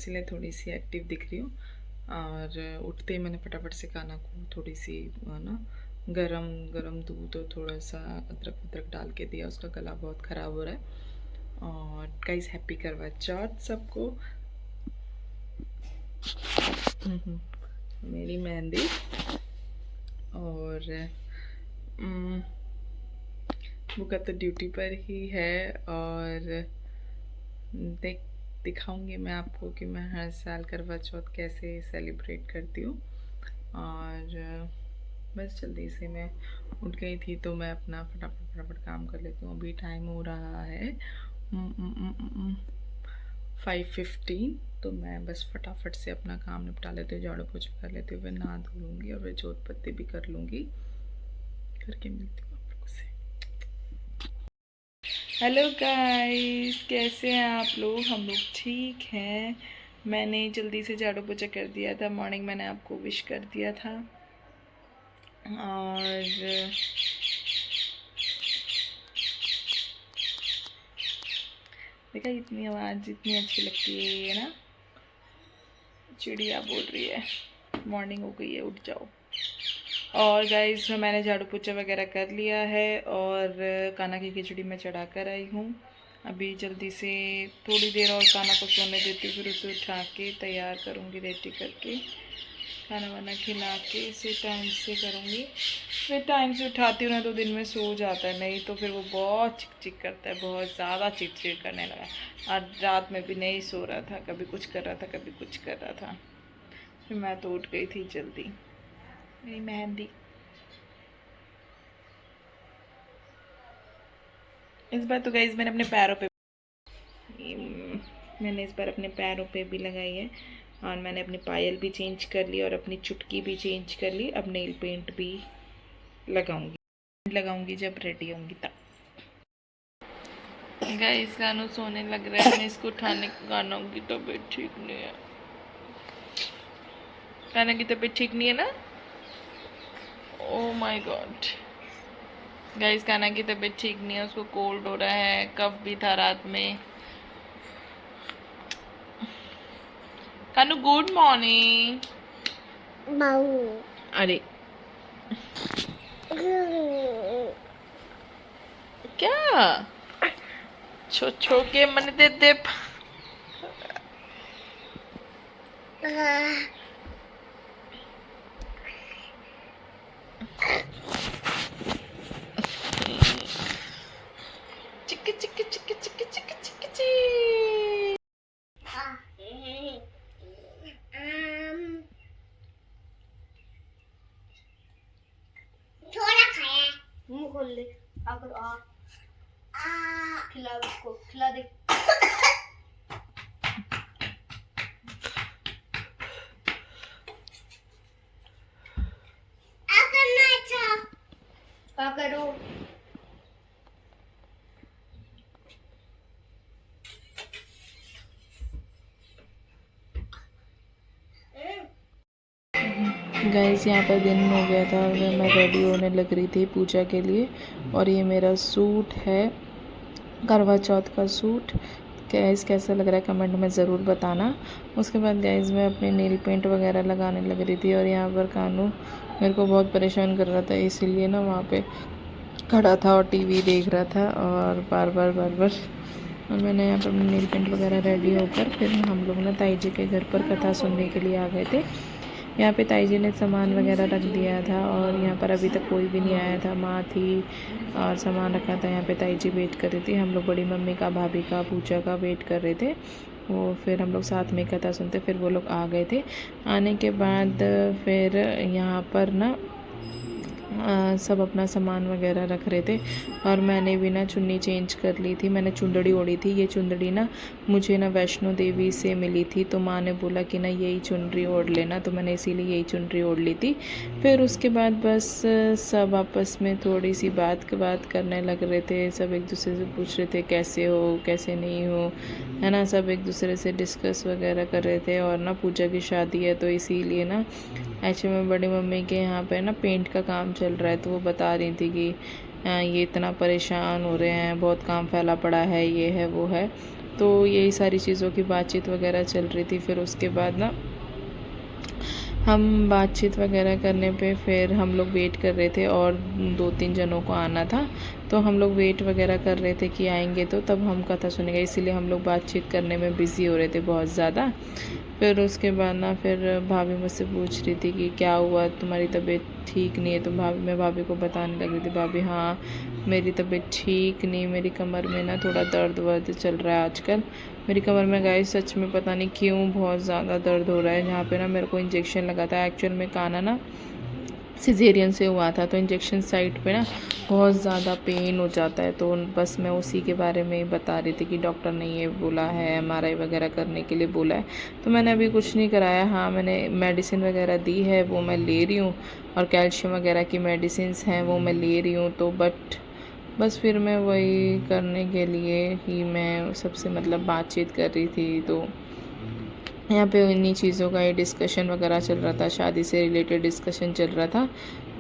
इसीलिए थोड़ी सी एक्टिव दिख रही हूँ। और उठते ही मैंने फटाफट से काना को थोड़ी सी ना गरम गरम दूध और थोड़ा सा अदरक वदरक डाल के दिया, उसका गला बहुत ख़राब हो रहा है। और गाइस हैप्पी करवा चौथ सबको। मेरी मेहंदी। और बुका तो ड्यूटी पर ही है। और दिखाऊंगी मैं आपको कि मैं हर साल करवा चौथ कैसे सेलिब्रेट करती हूँ। और बस जल्दी से मैं उठ गई थी तो मैं अपना फटाफट फटाफट काम कर लेती हूँ। अभी टाइम हो रहा है 5:15। तो मैं बस फटाफट से अपना काम निपटा लेती हूँ, झाड़ू पोछा कर लेती हूँ, फिर नहा धो लूँगी और फिर जोत पत्ती भी कर लूँगी। करके मिलती हूँ आप लोगों से। हेलो गाइस, कैसे हैं आप लोग? हम लोग ठीक हैं। मैंने जल्दी से झाड़ू पोछा कर दिया था। मॉर्निंग मैंने आपको विश कर दिया था। और देखा इतनी आवाज़ इतनी अच्छी लगती है ये ना। चिड़िया बोल रही है मॉर्निंग हो गई है, उठ जाओ। और गाइस मैंने झाड़ू पोछा वगैरह कर लिया है और काना की खिचड़ी में चढ़ा कर आई हूँ। अभी जल्दी से थोड़ी देर और काना को सोने देती हूँ, फिर उसे उठा के तैयार करूँगी, रेडी करके खाना वाना खिला के इसे टाइम से करूँगी। फिर टाइम से उठाती हूँ ना तो दिन में सो जाता है, नहीं तो फिर वो बहुत चिक चिक करता है, बहुत ज़्यादा चिड़चिड़ करने लगा। और रात में भी नहीं सो रहा था, कभी कुछ कर रहा था कभी कुछ कर रहा था। फिर मैं तो उठ गई थी जल्दी। मेरी मेहंदी इस बार तो गाइस मैंने अपने पैरों पे भी लगाई है। और मैंने अपनी पायल भी चेंज कर ली और अपनी चुटकी भी चेंज कर ली। अब नेल पेंट भी लगाऊंगी जब रेडी होंगी तब। गाइस गानों सोने लग रहा है, मैं इसको उठाने गानों की तबीयत ठीक नहीं है। गाना की तबीयत ठीक नहीं है ना। ओह माय गॉड गाइस, काना की तबीयत ठीक नहीं है, उसको कोल्ड हो रहा है, कफ भी था रात में। कानू गुड मॉर्निंग। अरे क्या छो के मन दे दे। चिक्की चिक्की चिक्की चिक्की चिक्की चिक्की ची। थोड़ा खाया, मुंह खोल ले। अगर खिला उसको, खिला दे। क्या करो? गाइस यहाँ पर दिन हो गया था और मैं रेडी होने लग रही थी पूजा के लिए। और ये मेरा सूट है, करवा चौथ का सूट। गाइस कैसा लग रहा है कमेंट में ज़रूर बताना। उसके बाद गाइस मैं अपने नेल पेंट वगैरह लगाने लग रही थी और यहाँ पर कानू मेरे को बहुत परेशान कर रहा था, इसीलिए ना वहाँ पे खड़ा था और टीवी देख रहा था और बार बार। और मैंने यहाँ पर अपने नेल पेंट वगैरह रेडी होकर फिर हम लोग ना ताई जी के घर पर कथा सुनने के लिए आ गए थे। यहाँ पे ताई जी ने सामान वगैरह रख दिया था और यहाँ पर अभी तक कोई भी नहीं आया था। माँ थी और सामान रखा था, यहाँ पे ताई जी वेट कर रही थी। हम लोग बड़ी मम्मी का, भाभी का, पूजा का वेट कर रहे थे। वो फिर हम लोग साथ में कथा सुनते, फिर वो लोग आ गए थे। आने के बाद फिर यहाँ पर ना सब अपना सामान वगैरह रख रहे थे और मैंने भी ना चुन्नी चेंज कर ली थी। मैंने चुंदड़ी ओढ़ी थी। ये चुंदड़ी ना मुझे ना वैष्णो देवी से मिली थी, तो माँ ने बोला कि ना यही चुनरी ओढ़ लेना, तो मैंने इसीलिए यही चुनरी ओढ़ ली थी। फिर उसके बाद बस सब आपस में थोड़ी सी बात करने लग रहे थे। सब एक दूसरे से पूछ रहे थे कैसे हो कैसे नहीं हो, है ना। सब एक दूसरे से डिस्कस वगैरह कर रहे थे। और ना पूजा की शादी है तो इसीलिए ना एक्चुअली में बड़ी मम्मी के यहाँ पे ना पेंट का काम चल रहा है, तो वो बता रही थी कि ये इतना परेशान हो रहे हैं, बहुत काम फैला पड़ा है, ये है वो है। तो यही सारी चीज़ों की बातचीत वगैरह चल रही थी। फिर उसके बाद ना हम बातचीत वगैरह करने पे फिर हम लोग वेट कर रहे थे और 2-3 जनों को आना था, तो हम लोग वेट वगैरह कर रहे थे कि आएंगे तो तब हम कथा सुनेंगे, इसीलिए हम लोग बातचीत करने में बिज़ी हो रहे थे बहुत ज़्यादा। फिर उसके बाद ना फिर भाभी मुझसे पूछ रही थी कि क्या हुआ, तुम्हारी तबीयत ठीक नहीं है? तो मैं भाभी को बताने लग रही थी, भाभी हाँ मेरी तबीयत ठीक नहीं, मेरी कमर में ना थोड़ा दर्द वर्द चल रहा है आजकल। मेरी कमर में गाइस सच में पता नहीं क्यों बहुत ज़्यादा दर्द हो रहा है। जहाँ पे ना मेरे को इंजेक्शन लगा था, एक्चुअल में काना ना सिजेरियन से हुआ था, तो इंजेक्शन साइट पे ना बहुत ज़्यादा पेन हो जाता है। तो बस मैं उसी के बारे में ही बता रही थी कि डॉक्टर ने ये बोला है एमआरआई वगैरह करने के लिए बोला है। तो मैंने अभी कुछ नहीं कराया, हाँ मैंने मेडिसिन वगैरह दी है वो मैं ले रही हूँ, और कैल्शियम वगैरह की मेडिसिन्स हैं वो मैं ले रही हूँ। तो बस फिर मैं वही करने के लिए ही मैं सबसे मतलब बातचीत कर रही थी। तो यहाँ पे इन्हीं चीज़ों का ही डिस्कशन वगैरह चल रहा था, शादी से रिलेटेड डिस्कशन चल रहा था।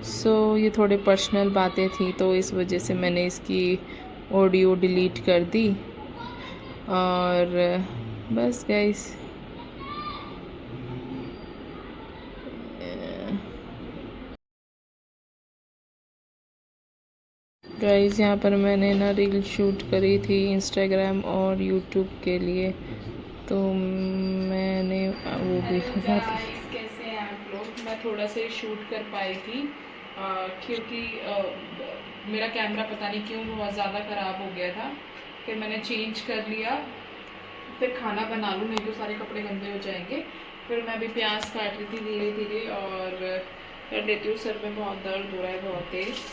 सो ये थोड़े पर्सनल बातें थी, तो इस वजह से मैंने इसकी ऑडियो डिलीट कर दी। और बस गाइस यहाँ पर मैंने ना रील शूट करी थी इंस्टाग्राम और यूट्यूब के लिए, तो मैंने वो भी लगा दी। कैसे हैं आप लोग? मैं थोड़ा सा शूट कर पाई थी क्योंकि मेरा कैमरा पता नहीं क्यों बहुत ज़्यादा ख़राब हो गया था। फिर मैंने चेंज कर लिया, फिर खाना बना लूँ नहीं तो सारे कपड़े गंदे हो जाएंगे। फिर मैं अभी प्याज काट रही थी धीरे धीरे और कर लेती हूँ। सर में बहुत दर्द हो रहा है बहुत तेज़,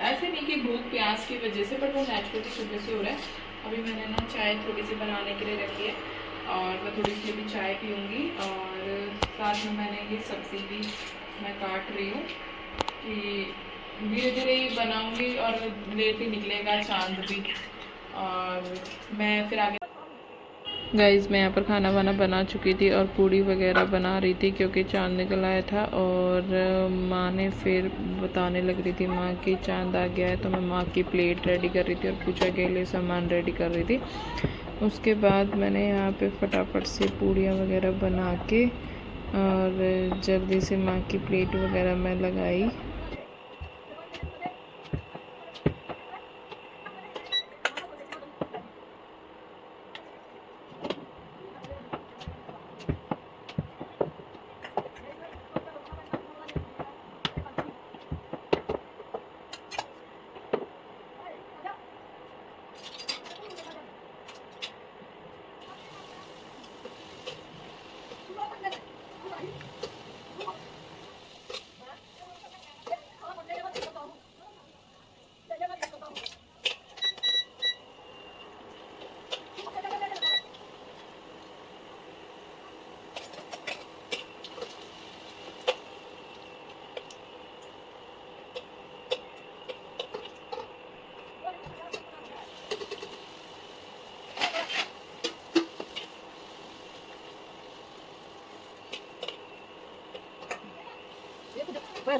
ऐसे नहीं कि भूख प्याज की वजह से, बट वो नेचुरली सुबह से हो रहा है। अभी मैंने ना चाय थोड़ी सी बनाने के लिए रखी है और मैं थोड़ी सी भी चाय पीऊँगी, और साथ में मैंने ये सब्ज़ी भी मैं काट रही हूँ कि धीरे धीरे ही बनाऊँगी और लेट ही निकलेगा चांद भी। और मैं फिर आगे गाइस मैं यहाँ पर खाना वाना बना चुकी थी और पूड़ी वगैरह बना रही थी क्योंकि चांद निकल आया था। और माँ ने फिर बताने लग रही थी माँ कि चांद आ गया है, तो मैं माँ की प्लेट रेडी कर रही थी और पूजा के लिए सामान रेडी कर रही थी। उसके बाद मैंने यहाँ पे फटाफट से पूड़ियाँ वगैरह बना के और जल्दी से माँ की प्लेट वगैरह मैं लगाई।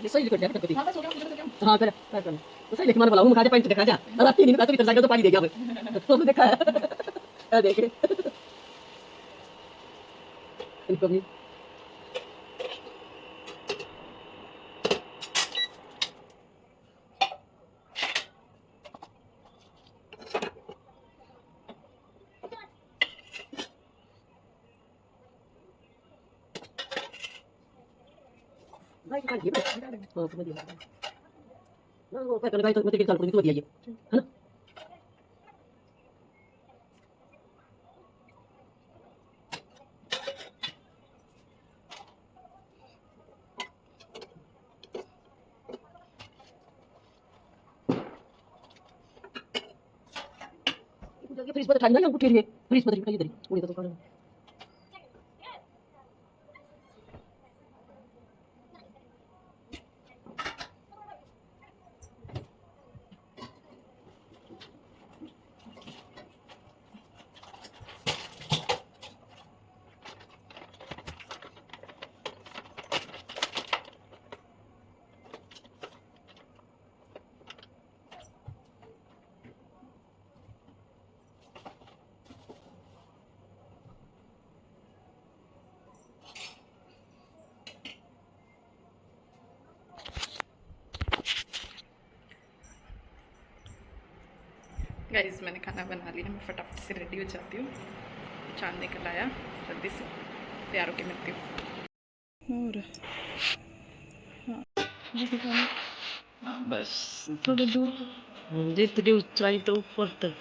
सही लिख दिया कभी। हां बस हो गया, मुझे तो क्या। हां कर तो सही लिख मार बोला हूं, खा जा पैंट देखा जा और रात 3 दिन का तो भीतर जाएगा तो पानी दे गया मैं तो देखा है देखे इनको भी भाई का ये हां समझ गया ना वो पैक लगाई तो मुझे के चाल को दिया ये है ना। फ्रिज पर खाली ना उठ के फ्रिज पर खाली इधर पूरी तो खाना गाइस मैंने खाना बना लिया, मैं फटाफट से रेडी हो जाती हूँ। चांद निकल आया, जल्दी से तैयार होके मिलती हूँ। और हाँ बस थोड़ी दूर जितनी ऊंचाई तो ऊपर तक,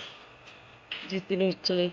जितनी ऊंचाई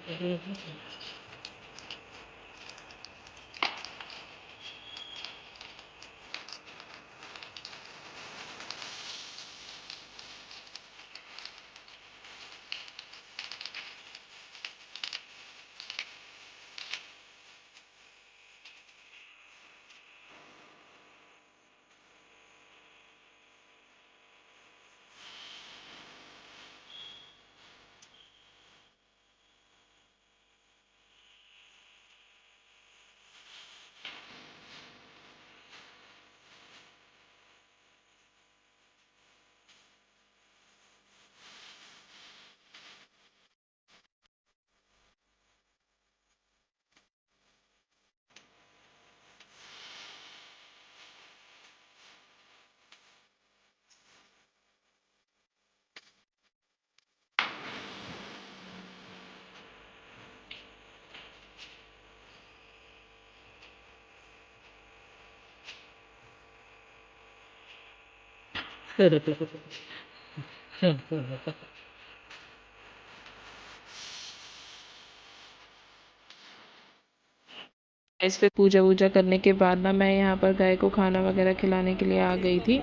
इस पे पूजा वूजा करने के बाद ना मैं यहाँ पर गाय को खाना वगैरह खिलाने के लिए आ गई थी।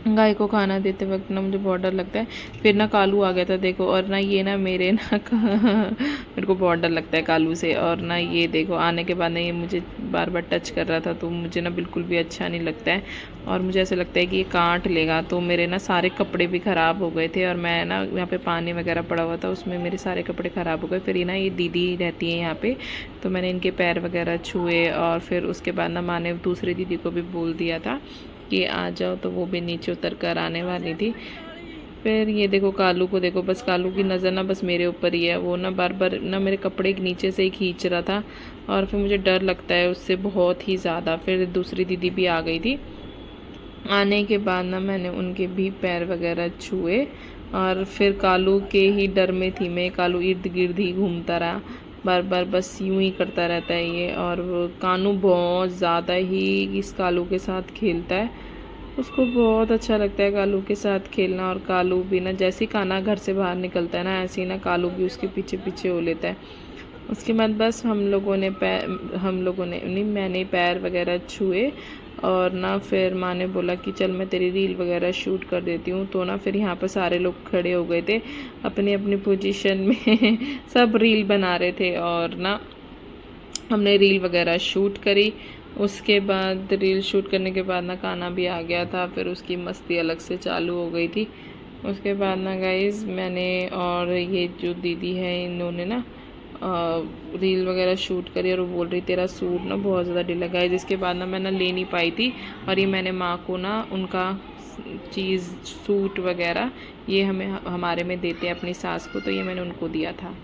गाय को खाना देते वक्त ना मुझे बहुत डर लगता है। फिर ना कालू आ गया था देखो, और ना ये ना मेरे ना मेरे को बहुत डर लगता है कालू से। और ना ये देखो आने के बाद ना ये मुझे बार बार टच कर रहा था, तो मुझे ना बिल्कुल भी अच्छा नहीं लगता है। और मुझे ऐसा लगता है कि ये काट लेगा। तो मेरे ना सारे कपड़े भी ख़राब हो गए थे, और मैं ना यहाँ पे पानी वगैरह पड़ा हुआ था, उसमें मेरे सारे कपड़े ख़राब हो गए। फिर ये ना ये दीदी रहती है यहाँ पे, तो मैंने इनके पैर वगैरह छुए। और फिर उसके बाद ना माँ ने दूसरी दीदी को भी बोल दिया था कि आ जाओ, तो वो भी नीचे उतर कर आने वाली थी। फिर ये देखो कालू को देखो, बस कालू की नज़र ना बस मेरे ऊपर ही है। वो ना बार बार ना मेरे कपड़े के नीचे से ही खींच रहा था, और फिर मुझे डर लगता है उससे बहुत ही ज़्यादा। फिर दूसरी दीदी भी आ गई थी। आने के बाद ना मैंने उनके भी पैर वगैरह छुए, और फिर कालू के ही डर में थी मैं। कालू इर्द गिर्द ही घूमता रहा, बार बार बस यूं ही करता रहता है ये। और वो कानू बहुत ज़्यादा ही इस कालू के साथ खेलता है, उसको बहुत अच्छा लगता है कालू के साथ खेलना। और कालू भी ना जैसे ही काना घर से बाहर निकलता है ना, ऐसे ही ना कालू भी उसके पीछे पीछे हो लेता है। उसके बाद बस हम लोगों ने नहीं, मैंने पैर वगैरह छुए। और ना फिर माँ ने बोला कि चल मैं तेरी रील वगैरह शूट कर देती हूँ। तो ना फिर यहाँ पर सारे लोग खड़े हो गए थे अपनी अपनी पोजीशन में सब रील बना रहे थे, और ना हमने रील वगैरह शूट करी। उसके बाद रील शूट करने के बाद ना काना भी आ गया था, फिर उसकी मस्ती अलग से चालू हो गई थी। उसके बाद ना गाइज़ मैंने और ये जो दीदी है इन्होंने ना रील वगैरह शूट करी, और वो बोल रही तेरा सूट ना बहुत ज़्यादा ढीला है। जिसके बाद ना मैं ना ले नहीं पाई थी, और ये मैंने माँ को ना उनका चीज़ सूट वगैरह ये हमें हमारे में देते हैं अपनी सास को, तो ये मैंने उनको दिया था।